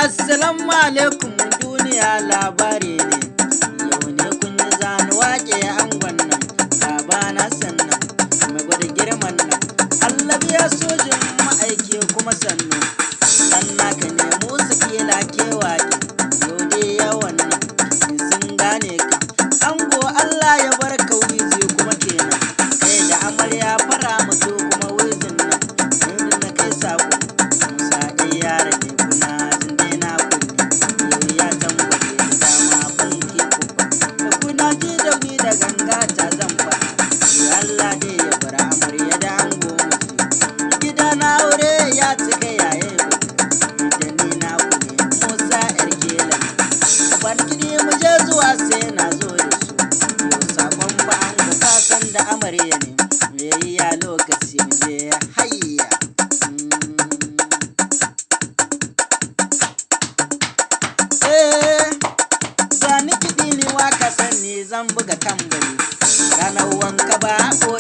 Assalamu alaikum duniya labari ne. Yau ne kun ji zani waƙe angon nan. Babana sannan mai gwada girman nan. Allah biya sojin ma'aiki kuma sannu. Dan naka ne musu kila ke waƙe. Yau dai yawan nan sun gane ka. Ango Allah ya bar ka wizi kuma kenan. Kai da amarya fara mutu kuma wizin nan. Yanzu na kai sako. Musa dai ya rage kuna jin dai na kunne. Yau ya tambaye da dama ban ke kuka. Da kuna ji da ni da ganga ta zan faɗa. Allah dai ya bar amarya da ango mutu. Gida na aure ya cika yaye da ni na kunne. Musa yar kelan. Ban gidi mu je zuwa sai na zo da su. Yau sakon ba ango ka san da amarya ne. Me ya lokaci mu je hayya. Zani kiɗi ne waka sanni zan buga tambari. Ranar wanka ba ko